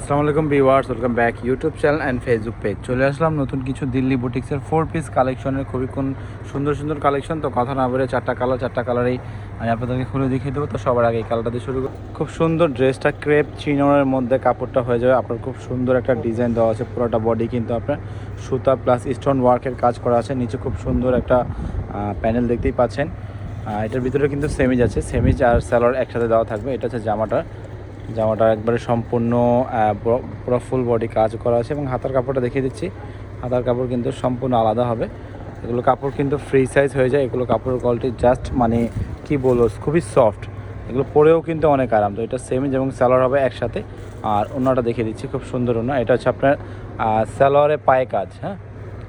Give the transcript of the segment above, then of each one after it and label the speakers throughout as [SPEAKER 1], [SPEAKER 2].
[SPEAKER 1] আসসালামু আলাইকুম viewers, welcome back YouTube channel and Facebook page. চলে আসলাম নতুন কিছু দিল্লি বুটিক্সের 4 পিস কালেকশনের খুবই সুন্দর সুন্দর কালেকশন। তো কথা না বলে চারটা কালারেই আমি আপনাদেরকে খুলে দেখিয়ে দেবো। তো সবার আগে এই কালারটা দিয়ে শুরু করি। খুব সুন্দর ড্রেসটা ক্রেপ চিননের মধ্যে কাপড়টা হয়ে যাবে আপনার। খুব সুন্দর একটা ডিজাইন দেওয়া আছে, পুরোটা বডি কিন্তু আপনার সুতা প্লাস স্টোন ওয়ার্কের কাজ করা আছে। নিচে খুব সুন্দর একটা প্যানেল দেখতেই পাচ্ছেন। এটার ভিতরে কিন্তু সেমিজ আছে, সেমিজ আর স্যালোয়ার একসাথে দেওয়া থাকবে। এটা হচ্ছে জামাটা একবারে সম্পূর্ণ পুরো ফুল বডি কাজ করা আছে। এবং হাতার কাপড়টা দেখিয়ে দিচ্ছি, হাতার কাপড় কিন্তু সম্পূর্ণ আলাদা হবে। এগুলো কাপড় কিন্তু ফ্রি সাইজ হয়ে যায়। এগুলো কাপড়ের কোয়ালিটি জাস্ট মানে কি বলবো, খুবই সফট। এগুলো পরেও কিন্তু অনেক আরাম। তো এটা সেমিজ এবং সালোয়ার হবে একসাথে। আর ওড়নাটা দেখিয়ে দিচ্ছি, খুব সুন্দর ওড়না। এটা হচ্ছে আপনার সালোয়ারে পায়ে কাজ, হ্যাঁ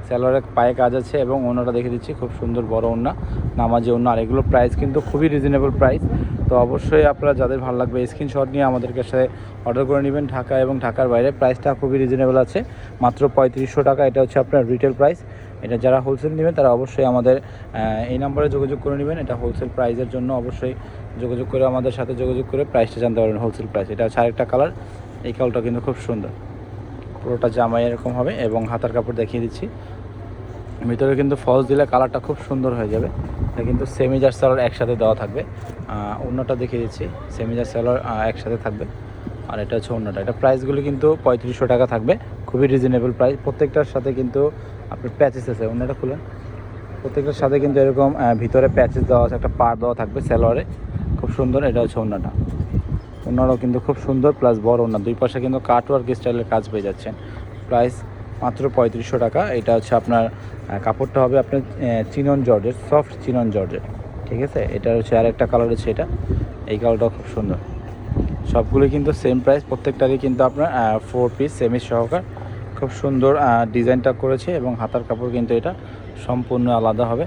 [SPEAKER 1] সালোয়ারে পায়ে কাজ আছে। এবং ওড়নাটা দেখিয়ে দিচ্ছি, খুব সুন্দর বড় ওড়না, নামাজি ওড়না। আর এগুলো প্রাইস কিন্তু খুবই রিজনেবল প্রাইস। তো অবশ্যই আপনারা যাদের ভালো লাগবে স্ক্রিনশট নিয়ে আমাদের কাছে অর্ডার করে নেবেন। ঢাকা এবং ঢাকার বাইরে প্রাইসটা খুবই রিজনেবল আছে, মাত্র 3500 টাকা। এটা হচ্ছে আপনার রিটেল প্রাইস। এটা যারা হোলসেল নেবেন তারা অবশ্যই আমাদের এই নম্বরে যোগাযোগ করে নেবেন। এটা হোলসেল প্রাইসের জন্য অবশ্যই যোগাযোগ করে আমাদের সাথে যোগাযোগ করে প্রাইসটা জানতে পারবেন, হোলসেল প্রাইস। এটা হচ্ছে আরেকটা কালার। এই কালারটা কিন্তু খুব সুন্দর, পুরোটা জামাই এরকম হবে। এবং হাতার কাপড় দেখিয়ে দিচ্ছি, ভিতরে কিন্তু ফলস দিলে কালারটা খুব সুন্দর হয়ে যাবে। এটা কিন্তু সেমিজার সালোয়ার একসাথে দেওয়া থাকবে। ওড়নাটা দেখিয়ে দিচ্ছি, সেমিজার সালোয়ার একসাথে থাকবে। আর এটা হচ্ছে ওড়নাটা। এটা প্রাইসগুলো কিন্তু 3500 টাকা থাকবে, খুবই রিজনেবল প্রাইস। প্রত্যেকটার সাথে কিন্তু আপনার প্যাচেস আছে। ওড়নাটা খুলেন, প্রত্যেকটার সাথে কিন্তু এরকম ভিতরে প্যাচেস দেওয়া আছে, একটা পার দেওয়া থাকবে সালোয়ারে, খুব সুন্দর। এটা হচ্ছে ওড়নাটা। ওড়নাটাও কিন্তু খুব সুন্দর প্লাস বড় ওড়না, দুই পাশে কিন্তু কাটওয়ার্ক স্টাইলের কাজ পেয়ে যাচ্ছেন। প্রাইস মাত্র 3500 টাকা। এটা হচ্ছে আপনার কাপড়টা হবে আপনার চিনন জর্জের, সফট চিনন জর্জের, ঠিক আছে। এটা হচ্ছে আরেকটা কালার আছে, এটা এই কালারটাও খুব সুন্দর। সবগুলো কিন্তু সেম প্রাইস, প্রত্যেকটারই কিন্তু আপনার 4 পিস সেমিজ সহকার। খুব সুন্দর ডিজাইনটা করেছে। এবং হাতার কাপড় কিন্তু এটা সম্পূর্ণ আলাদা হবে।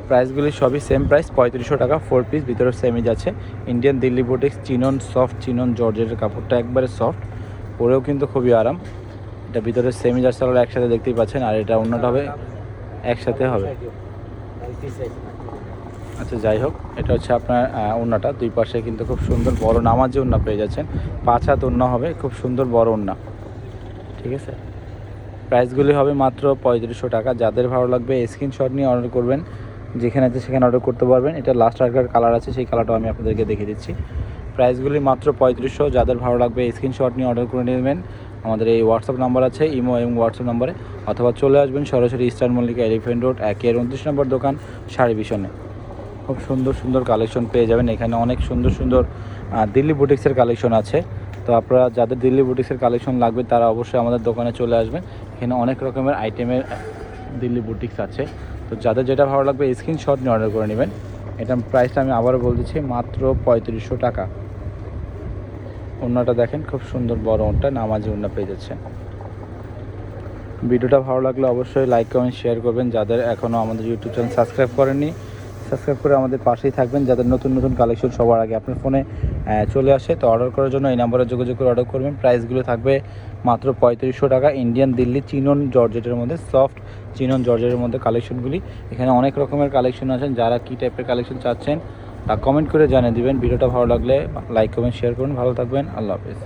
[SPEAKER 1] প্রাইসগুলি সবই সেম প্রাইস, 3500 টাকা 4 পিস। ভিতরে সেমিজ আছে। Indian Delhi boutiques chinon, soft chinon জর্জেটের কাপড়টা একবারে সফট, পরেও কিন্তু খুবই আরাম। এটা ভিতরে সেমিজ আর সালোয়ার একসাথে দেখতেই পাচ্ছেন। আর এটা অন্যটা হবে একসাথে হবে। আচ্ছা যাই হোক, এটা হচ্ছে আপনার ওড়নাটা। দুই পাশে কিন্তু খুব সুন্দর বড় নামাজি ওড়না পেয়ে যাচ্ছেন। 5 হাত ওড়না হবে, খুব সুন্দর বড় ওড়না, ঠিক আছে। প্রাইসগুলি হবে মাত্র 3500 টাকা। যাদের ভালো লাগবে স্ক্রিনশট নিয়ে অর্ডার করবেন, যেখানে আছে সেখানে অর্ডার করতে পারবেন। এটা লাস্ট আরেকটা কালার আছে, সেই কালারটাও আমি আপনাদেরকে দেখিয়ে দিচ্ছি। প্রাইসগুলি মাত্র 3500। যাদের ভালো লাগবে স্ক্রিনশট নিয়ে অর্ডার করে নেবেন। আমাদের এই হোয়াটসঅ্যাপ নাম্বার আছে, ইমো এবং হোয়াটসঅ্যাপ নাম্বারে, অথবা চলে আসবেন সরাসরি ইস্টার্ন মল্লিকা এলিফেন্ট রোড 1-29 নম্বর দোকান, শাড়ি ভীষণে। খুব সুন্দর সুন্দর কালেকশন পেয়ে যাবেন এখানে। অনেক সুন্দর সুন্দর দিল্লি বুটিক্সের কালেকশন আছে। তো আপনারা যাদের দিল্লি বুটিক্সের কালেকশন লাগবে তারা অবশ্যই আমাদের দোকানে চলে আসবেন। এখানে অনেক রকমের আইটেমের দিল্লি বুটিক্স আছে। তো যাদের যেটা ভালো লাগবে স্ক্রিনশট নিয়ে অর্ডার করে নেবেন। এটার প্রাইসটা আমি আবারও বলতেছি, মাত্র 3500 টাকা। ওড়নাটা দেখেন, খুব সুন্দর বড় ওড়নাটা, নামাজি ওড়না পেয়ে যাচ্ছেন। ভিডিওটা ভালো লাগলে অবশ্যই লাইক কমেন্ট শেয়ার করবেন। যাদের এখনও আমাদের ইউটিউব চ্যানেল সাবস্ক্রাইব করেননি, সাবস্ক্রাইব করে আমাদের পাশেই থাকবেন, যাদের নতুন নতুন কালেকশন সবার আগে আপনার ফোনে চলে আসে। তো অর্ডার করার জন্য এই নাম্বারে যোগাযোগ করে অর্ডার করবেন। প্রাইসগুলো থাকবে মাত্র 3500 টাকা। ইন্ডিয়ান দিল্লি চিনন জর্জেটের মধ্যে, সফট চিনন জর্জেটের মধ্যে কালেকশনগুলি। এখানে অনেক রকমের কালেকশন আছেন। যারা কী টাইপের কালেকশন চাচ্ছেন তা কমেন্ট করে জানিয়ে দিবেন। ভিডিওটা ভালো লাগলে লাইক কমেন্ট শেয়ার করুন। ভালো থাকবেন, আল্লাহ হাফেজ।